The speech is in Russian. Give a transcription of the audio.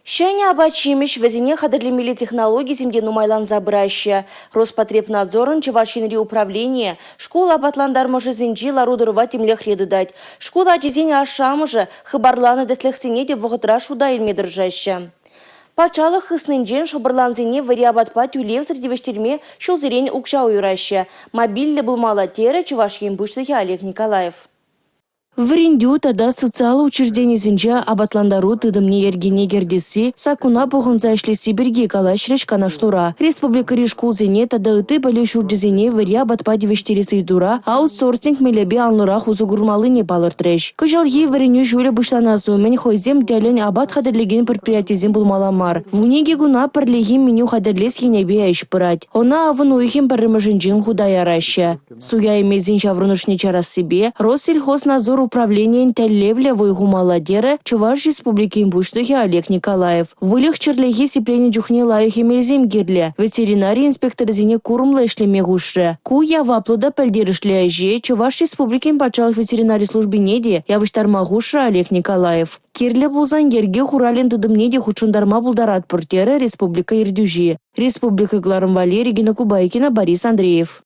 Щайня абачимеш везене хадырлемелі технологии земде нумайлан забыраща. Роспотребнадзорын чевашинри управление, школа абатландар може зенжи ларудырыва темлех редыдать. Школа ачезене ашамыжы хыбарланы деслехсене де вғытра шуда илмедіржаща. Пачалық хыснынжен шобырланзене вариабатпа тюлев средевештерме шулзерен укша уйраща. Мобильлі булмала тері чевашин бушсыхи Олег Николаев. В Ринду тада социалы учреждение зинжа абатландару тыдымне ергене гердеси сакуна похынза ишлеси берге калашреш канаштура. Республика решкул зене тада ыты бәле шурдезене вария батпа девештереси дура аутсорсинг мелебе анлыра хузугурмалы не балыртреш. Кыжалги вареню жюля бышланазу мен хойзем дялен абат хадерлеген предприятизем булмаламар. Вунеге гуна парлегим меню хадерлес енебе айшпырать. Она авын уйхим парымыжынжин худаяраща. Суя имезин шаврунышне чарас себе, Россельхознадзор управление Теллевля войгумаладера Чуваш Республики Имбуштухи Олег Николаев. Вылех черлехи сиплене джухне лайхи мельзем гирле. Ветеринарий инспектор зине курумла ишлеме гушре. Куя ваплуда пальдерышле аже Чуваш Республики Импачалых ветеринарий службе неде явыштарма гушре Олег Николаев. Кирле булзан ерге хурален тыдымнеде хучундарма булдарат портера Республика Ирдюжи. Республика Гларым Валерий Генокубайкина Борис Андреев.